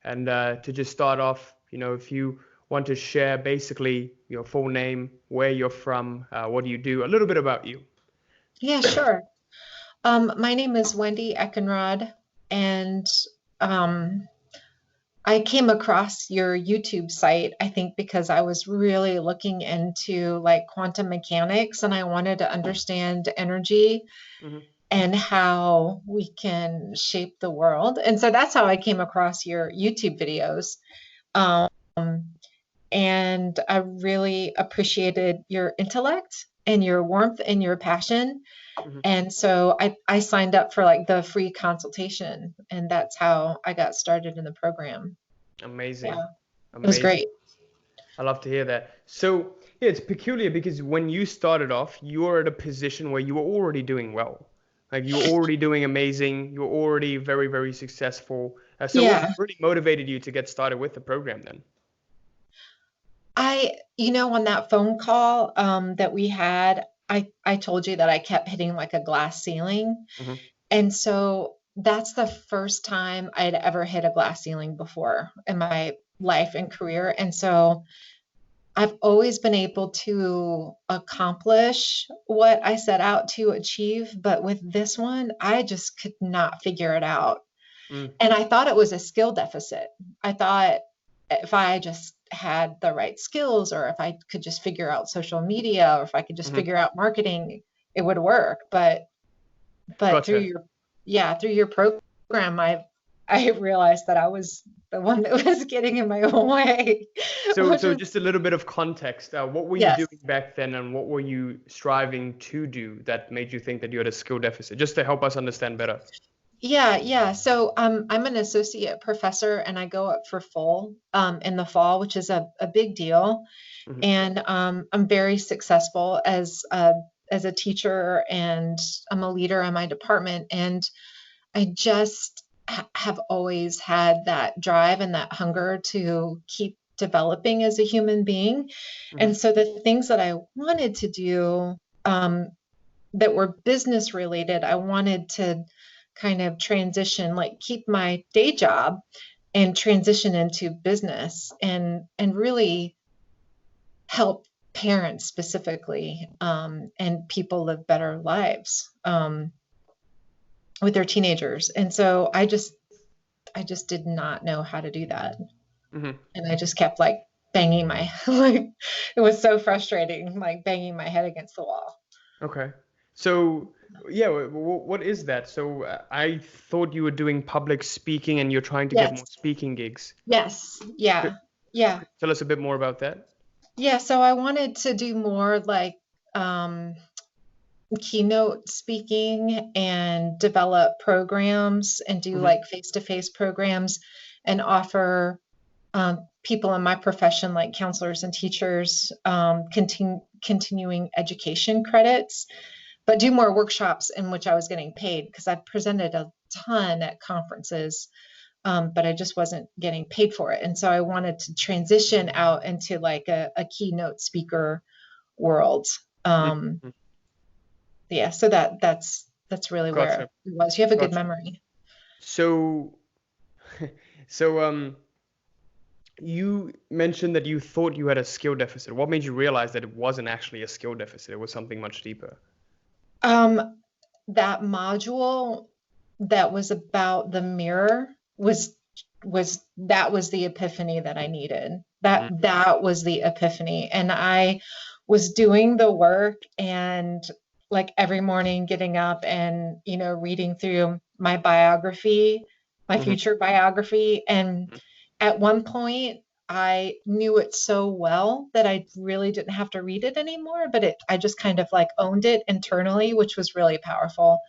And to just start off, if you want to share basically your full name, where you're from, what do you do, a little bit about you. Yeah, sure. My name is Wendy Eckenrod, and um, I came across your YouTube site, I think, because I was really looking into like quantum mechanics and I wanted to understand energy Hmm. and how we can shape the world. And so that's how I came across your YouTube videos. Um, and I really appreciated your intellect and your warmth and your passion. Hmm. And so I signed up for like the free consultation, and that's how I got started in the program. Amazing. Yeah, it was Amazing. great. I love to hear that. So, yeah, it's peculiar because when you started off, you were at a position where you were already doing well. Like you were already doing amazing. You were already very, very successful. So what Yeah, really motivated you to get started with the program then? on that phone call that we had, I told you that I kept hitting like a glass ceiling. Hmm. And so that's the first time I'd ever hit a glass ceiling before in my life and career. And so I've always been able to accomplish what I set out to achieve. But with this one, I just could not figure it out. Mm. And I thought it was a skill deficit. I thought if I just had the right skills, or if I could just figure out social media, or if I could just Hmm. figure out marketing, it would work. But through Gotcha. your yeah, through your program, I realized that I was the one that was getting in my own way, So, which so was just a little bit of context. What were you yes. doing back then, and what were you striving to do that made you think that you had a skill deficit? Just to help us understand better. Yeah, yeah. So I'm an associate professor and I go up for full in the fall, which is a big deal. Hmm. And I'm very successful as a teacher, and I'm a leader in my department. And I just have always had that drive and that hunger to keep developing as a human being. Hmm. And so the things that I wanted to do that were business related, I wanted to kind of transition, like keep my day job and transition into business and really help parents specifically, and people live better lives with their teenagers. And so I just did not know how to do that. Hmm. And I just kept like banging my like it was so frustrating, like banging my head against the wall. Okay. So, yeah, what is that? So, I thought you were doing public speaking and you're trying to get more Yes. speaking gigs. Yes. Could, Yeah. Yeah. could you tell us a bit more about that? Yeah. So I wanted to do more like um keynote speaking and develop programs and do Hmm. like face-to-face programs and offer people in my profession, like counselors and teachers, continuing education credits, but do more workshops in which I was getting paid because I presented a ton at conferences, but I just wasn't getting paid for it. And so I wanted to transition out into like a keynote speaker world. Um, Hmm. yeah, so that's really where Gotcha. it was. You have a good Gotcha. memory. So, so you mentioned that you thought you had a skill deficit. What made you realize that it wasn't actually a skill deficit? It was something much deeper. Um, that module that was about the mirror was the epiphany that I needed. Mm. That was the epiphany. And I was doing the work and like every morning getting up and reading through my biography, my Hmm. future biography. And at one point I knew it so well that I really didn't have to read it anymore, but I just kind of like owned it internally, which was really powerful.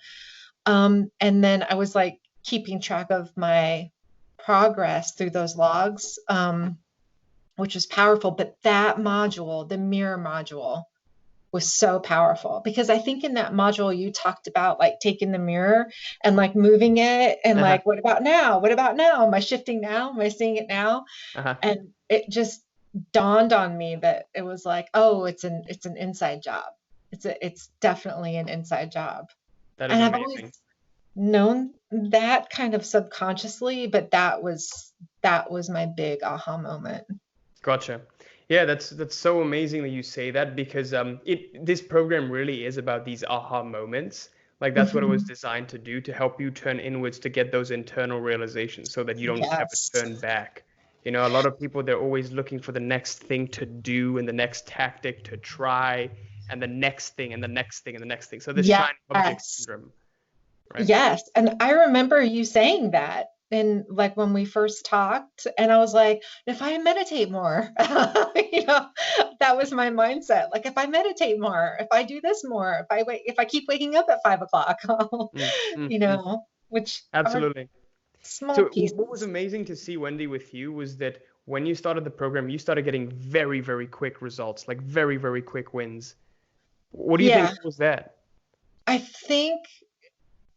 And then I was like keeping track of my progress through those logs, which was powerful. But that module, the mirror module, was so powerful because I think in that module you talked about like taking the mirror and like moving it and Uh-huh. like, what about now? What about now? Am I shifting now? Am I seeing it now? Uh-huh. And it just dawned on me that it was like, oh, it's an inside job. It's definitely an inside job. That is And I've always amazing. known that kind of subconsciously, but that was that was my big aha moment. Gotcha. Yeah, that's so amazing that you say that, because this program really is about these aha moments. Like that's what it was Mhm. designed to do, to help you turn inwards, to get those internal realizations so that you don't ever Yes. turn back. You know, a lot of people, they're always looking for the next thing to do and the next tactic to try and the next thing and the next thing and the next thing. So this shiny object Yes. syndrome, right? Yes. And I remember you saying that in like when we first talked, and I was like, if I meditate more, you know, that was my mindset. Like if I meditate more, if I do this more, if I keep waking up at 5 o'clock, Mm, mm, you mm. know, which are Absolutely. small So what was pieces. amazing to see, Wendy, with you was that when you started the program, you started getting very, very quick results, like very, very quick wins. What do you think Yeah, was that? I think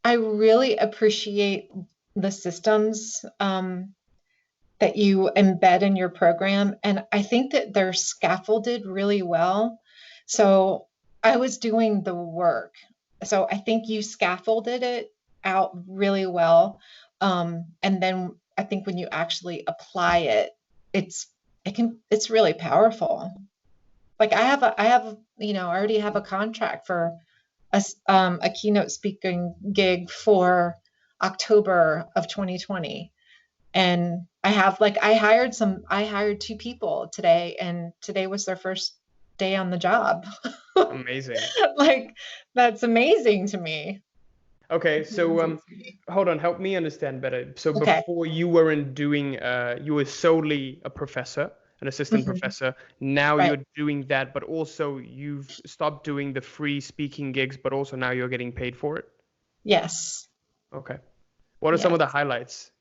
I really appreciate the systems that you embed in your program. And I think that they're scaffolded really well. So I was doing the work. So I think you scaffolded it out really well. And then I think when you actually apply it, it's it's really powerful. Like I already have a contract for a keynote speaking gig for October of 2020. And I hired two people today, and today was their first day on the job. Amazing. Like, that's amazing to me. Okay, It's so amazing to me. hold on, help me understand better. So Okay. before you weren't doing, you were solely a professor, an assistant Mhm. professor. Now Right. you're doing that, but also you've stopped doing the free speaking gigs, but also now you're getting paid for it. Yes. Okay. What are some of the Yes. highlights,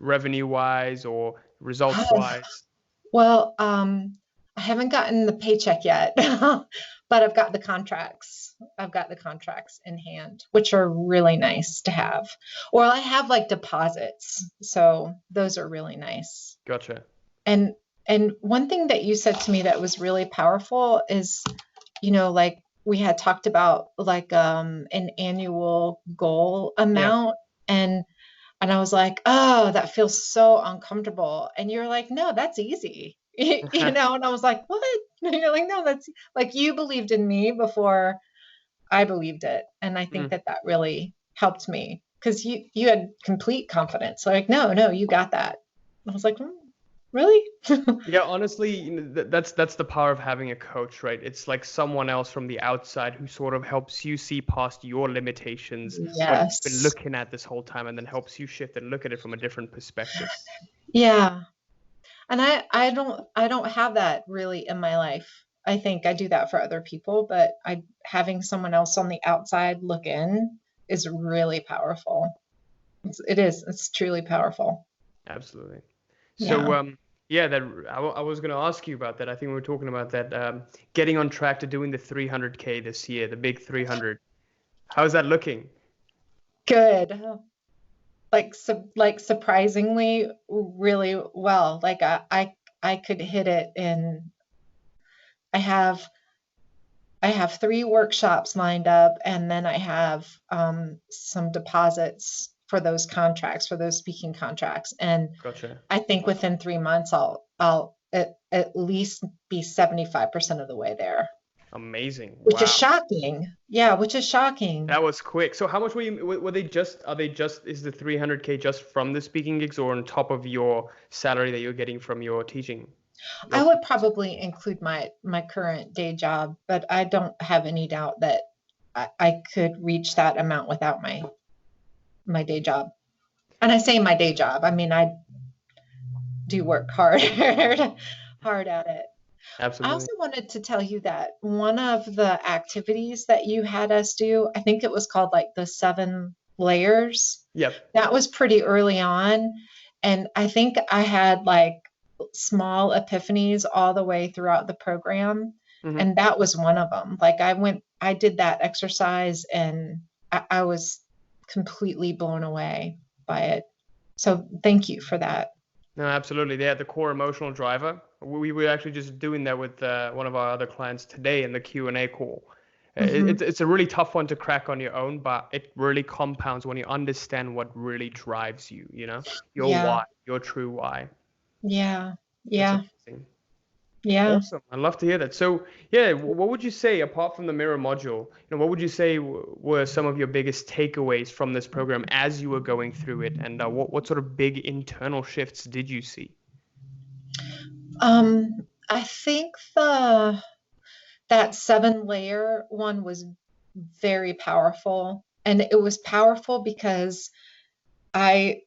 revenue wise or results Oh, wise? well, I haven't gotten the paycheck yet, but I've got the contracts. I've got the contracts in hand, which are really nice to have. Or I have like deposits, so those are really nice. Gotcha. And and one thing that you said to me that was really powerful is, like we had talked about like an annual goal Yeah. amount, and I was like, "Oh, that feels so uncomfortable." And you're like, "No, that's easy." And I was like, "What?" And you're like, "No, that's like you believed in me before I believed it." And I think Mm. that that really helped me because you had complete confidence. Like, "No, no, you got that." I was like, "Really?" Yeah, honestly, that's the power of having a coach, right? It's like someone else from the outside who sort of helps you see past your limitations, what you've been Yes. looking at this whole time, and then helps you shift and look at it from a different perspective. Yeah. And I don't have that really in my life. I think I do that for other people, but I having someone else on the outside look in is really powerful. It's truly powerful. Absolutely. So, Yeah. yeah, I was going to ask you about that. I think we were talking about that, getting on track to doing the 300K this year, the big 300. How's that looking? Good. Like surprisingly really well. Like I could hit it in I have I have 3 workshops lined up, and then I have some deposits for those contracts, for those speaking contracts. And Gotcha. I think within 3 months, I'll at least be 75% of the way there, Amazing. which is Wow. shocking. Yeah, which is shocking. That was quick. So how much were they just, is the 300K just from the speaking gigs or on top of your salary that you're getting from your teaching? I Your, would probably include my current day job, but I don't have any doubt that I could reach that amount without my day job. And I say my day job, I mean I do work hard hard at it. I absolutely. also wanted to tell you that one of the activities that you had us do, I think it was called like the 7 layers. Yep. That was pretty early on. And I think I had like small epiphanies all the way throughout the program. Hmm. And that was one of them. Like I did that exercise, and I was completely blown away by it. So thank you for that. No, absolutely. They had the core emotional driver. We were actually just doing that with one of our other clients today in the Q&A call. Hmm. It's a really tough one to crack on your own, but it really compounds when you understand what really drives you, you know, your Yeah. why, your true why. Yeah. That's Yeah. amazing. Yeah. Awesome. I'd love to hear that. So, yeah, what would you say, apart from the mirror module, what would you say were some of your biggest takeaways from this program as you were going through it? And what sort of big internal shifts did you see? I think that 7 layer one was very powerful. And it was powerful because I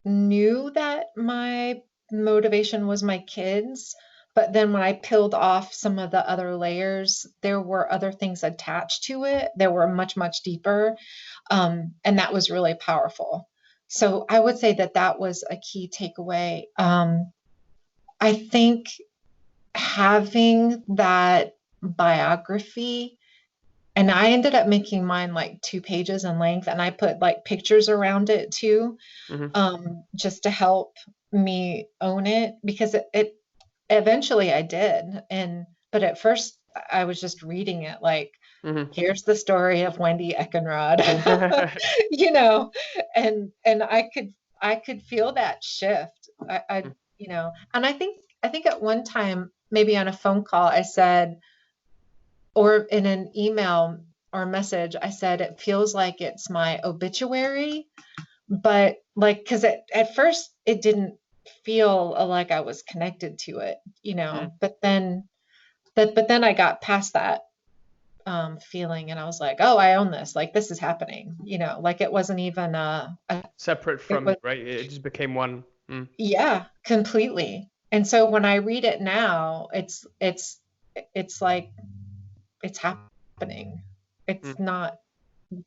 knew that my motivation was my kids, but then when I peeled off some of the other layers, there were other things attached to it that were much, much deeper. And that was really powerful. So I would say that that was a key takeaway. I think having that biography, and I ended up making mine like 2 pages in length, and I put like pictures around it too, Hmm. just to help me own it because it eventually I did. But at first I was just reading it like, Hmm. here's the story of Wendy Eckenrod, you know, and I could feel that shift. And I think at one time, maybe on a phone call, I said, or in an email or message, I said, it feels like it's my obituary, but like, because at first it didn't feel like I was connected to it, but then I got past that feeling and I was like, oh, I own this. Like, this is happening, like it wasn't even Separate it from you, was, right? It just became one. Mm. yeah, completely. And so when I read it now, it's like it's happening. Mm. It's not,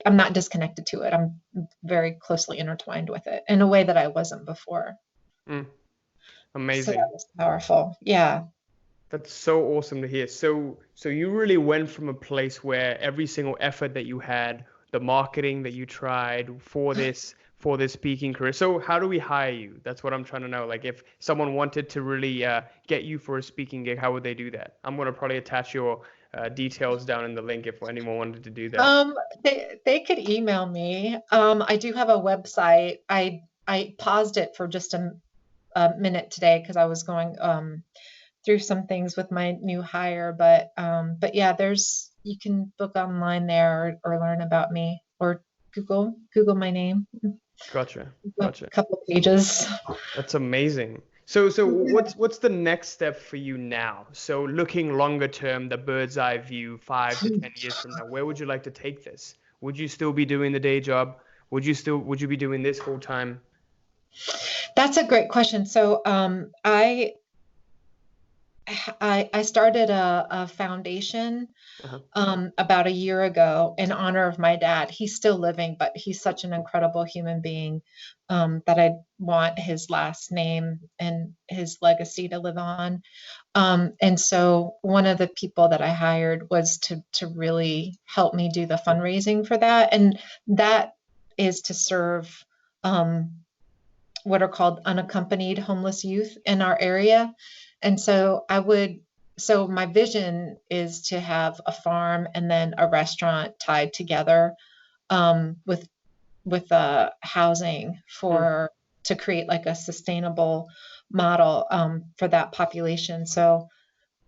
I'm not disconnected to it. I'm very closely intertwined with it in a way that I wasn't before. Mm. So Amazing. that was powerful. Yeah. That's so awesome to hear. So you really went from a place where every single effort that you had, the marketing that you tried for this speaking career. So how do we hire you? That's what I'm trying to know. Like if someone wanted to really get you for a speaking gig, how would they do that? I'm gonna probably attach your details down in the link if anyone wanted to do that. They could email me. I do have a website. I paused it for just a minute today because I was going through some things with my new hire, but yeah, you can book online there or learn about me or Google my name. Gotcha. A Gotcha. couple pages. That's amazing. So Yeah. what's the next step for you now? So looking longer term, the bird's eye view, 5 to 10 years from now, where would you like to take this? Would you still be doing the day job? Would you be doing this full time? That's a great question. So I started a foundation Uh-huh. about a year ago in honor of my dad. He's still living, but he's such an incredible human being that I want his last name and his legacy to live on. And so one of the people that I hired was to really help me do the fundraising for that, and that is to serve what are called unaccompanied homeless youth in our area. And so my vision is to have a farm and then a restaurant tied together with housing Mm. to create like a sustainable model for that population. So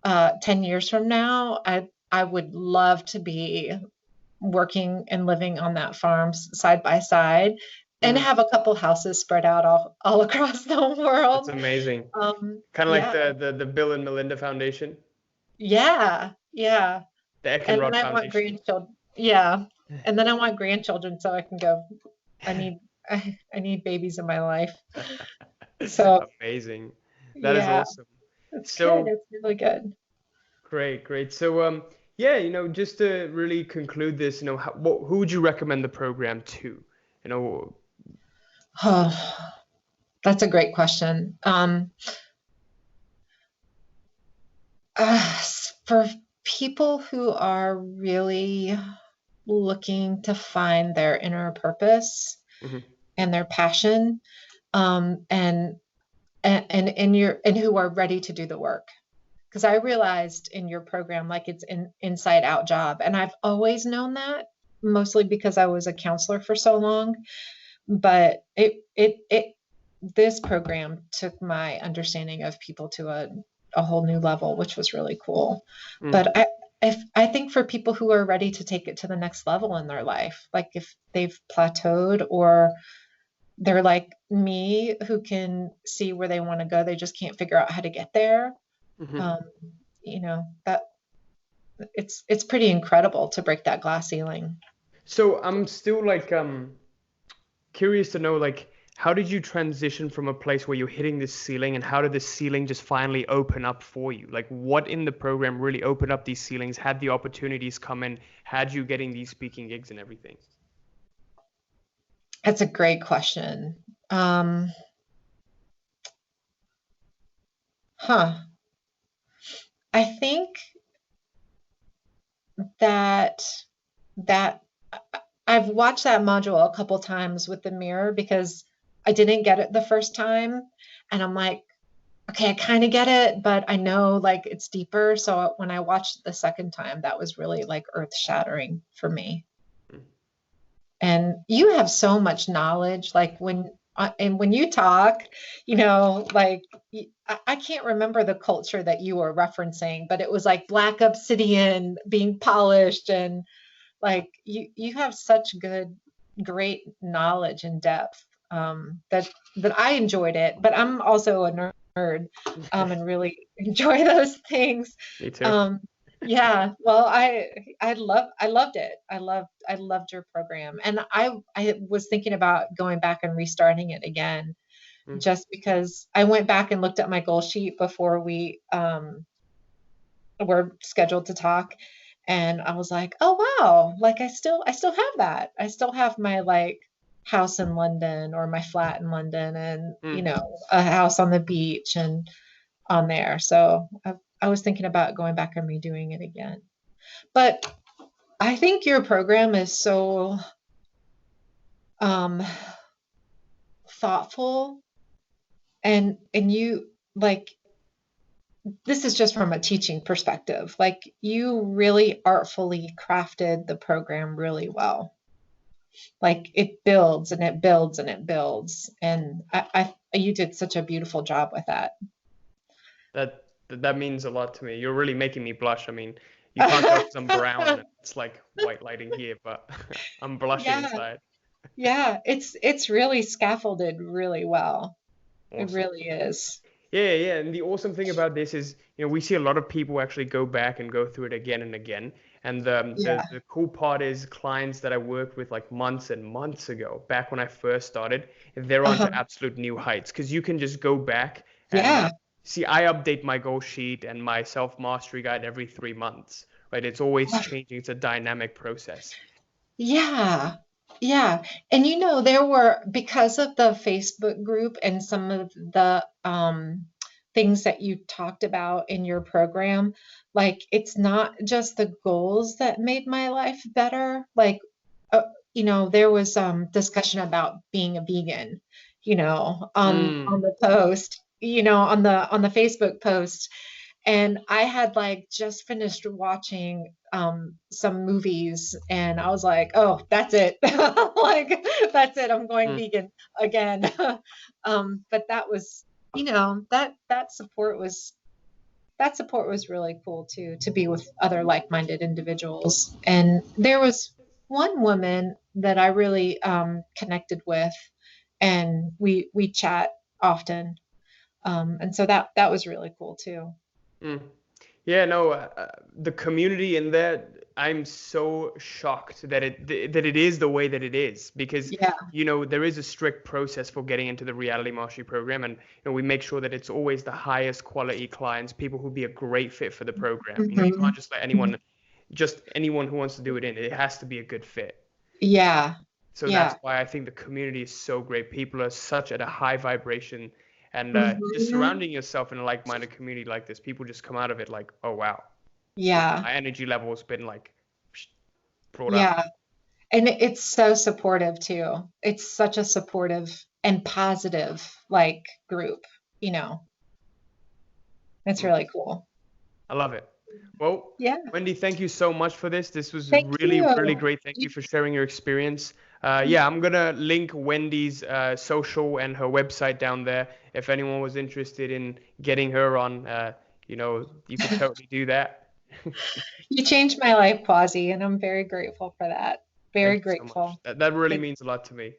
10 years from now, I would love to be working and living on that farm side by side and Mm. have a couple houses spread out all across the That's world. amazing. Kind of like Yeah, the Bill and Melinda Foundation, yeah, yeah. the And then Eckenrod I want Foundation. grandchildren. Yeah. And then I want grandchildren so I can go. I need I need babies in my life. So Amazing. That is yeah, awesome. it's good. So It's really good. great, great. So yeah, just to really conclude this, who would you recommend the program to? You know, Oh, that's a great question. For people who are really looking to find their inner purpose mhm, and their passion, and who are ready to do the work, because I realized in your program, like it's an inside out job. And I've always known that, mostly because I was a counselor for so long. But this program took my understanding of people to a whole new level, which was really cool. But I think for people who are ready to take it to the next level in their life, like if they've plateaued or they're like me who can see where they want to go, they just can't figure out how to get there. Mm-hmm. You know, that it's pretty incredible to break that glass ceiling. So I'm still like curious to know, like, how did you transition from a place where you're hitting this ceiling, and how did the ceiling just finally open up for you? Like, what in the program really opened up these ceilings, had the opportunities come in, had you getting these speaking gigs and everything? That's a great question. Huh. I think that that I've watched that module a couple times with the mirror because I didn't get it the first time. And I'm like, okay, I kind of get it, but I know like it's deeper. So when I watched it the second time, that was really like earth shattering for me. And you have so much knowledge, like when you talk, you know, like I can't remember the culture that you were referencing, but it was like black obsidian being polished, and like you have such great knowledge and depth, that I enjoyed it. But I'm also a nerd, and really enjoy those things. Me too. Yeah, well, I loved it. I loved your program, and I was thinking about going back and restarting it again, Mm. just because I went back and looked at my goal sheet before we were scheduled to talk, and I was like, oh wow, like I still have that. I still have my like house in London, or my flat in London, and you Mm. know, a house on the beach and on there. So I was thinking about going back and redoing it again. But I think your program is so um, thoughtful, and you like, this is just from a teaching perspective. Like you really artfully crafted the program really well. Like it builds and it builds and it builds, and you did such a beautiful job with that. That means a lot to me. You're really making me blush. I mean, you can't tell because I'm brown and it's like white lighting here, but I'm blushing Yeah, inside. yeah, it's really scaffolded really well. It Awesome. really is. Yeah, yeah. And the awesome thing about this is, we see a lot of people actually go back and go through it again and again. And Yeah. the cool part is clients that I worked with like months and months ago, back when I first started, they're on Uh-huh. to absolute new heights because you can just go back and Yeah. see, I update my goal sheet and my self-mastery guide every 3 months, right? It's always changing. It's a dynamic process. Yeah. Yeah. And you know, there were, because of the Facebook group and some of the things that you talked about in your program, like it's not just the goals that made my life better. Like, uh, you know, there was discussion about being a vegan, you know, on Mm, the post, you know, on the Facebook post. And I had like just finished watching some movies, and I was like, oh, that's it. Like that's it. I'm going mm. vegan again. But that was, you know, that support was really cool too, to be with other like-minded individuals. And there was one woman that I really connected with, and we chat often. And so that was really cool too. Mm. Yeah, no, the community in there, I'm so shocked that it is the way that it is because Yeah. there is a strict process for getting into the reality mastery program, and we make sure that it's always the highest quality clients, people who be a great fit for the program. You can't Mhm. just let anyone who wants to do it in. It has to be a good fit. Yeah. So that's Yeah. why I think the community is so great. People are such at a high vibration, and just Mhm. surrounding yourself in a like-minded community like this, people just come out of it like, oh wow, Yeah. my energy level has been like brought up. Yeah. And it's so supportive too. It's such a supportive and positive like group, you know. It's Mm. really cool. I love it. Well, Yeah. Wendy, thank you so much for this. This was Thank really, really you. great. Thank you for sharing your experience. Yeah, I'm gonna link Wendy's social and her website down there. If anyone was interested in getting her on, you could totally do that. You changed my life, Quasi, and I'm very grateful for that. Very Thank you so much. grateful. That really Thank- means a lot to me.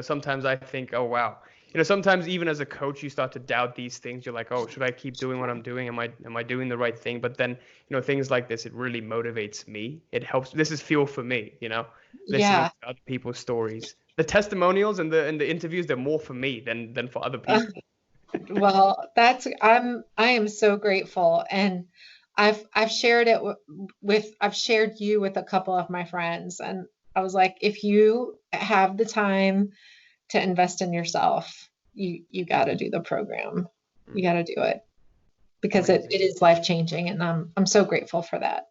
Sometimes I think, oh wow. Sometimes even as a coach, you start to doubt these things. You're like, oh, should I keep doing what I'm doing? Am I doing the right thing? But then, things like this, it really motivates me. It helps. This is fuel for me, listening Yeah. to other people's stories. The testimonials and the interviews, they're more for me than for other people. Well, I am so grateful, and I've shared it I've shared you with a couple of my friends, and I was like, if you have the time to invest in yourself, you got to do the program. You got to do it because it Amazing. is life changing, and I'm so grateful for that.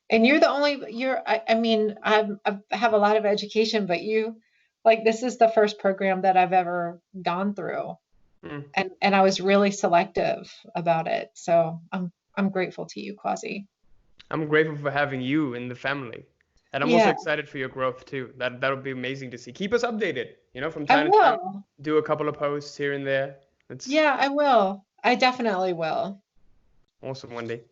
And you're the only I mean I have a lot of education, but you like this is the first program that I've ever gone through, Mm. and I was really selective about it. So I'm grateful to you, Quasi. I'm grateful for having you in the family. And I'm also Yeah, excited for your growth too. That would be amazing to see. Keep us updated, from I time to time. will. Do a couple of posts here and there. It's Yeah, I will. I definitely will. awesome, Wendy.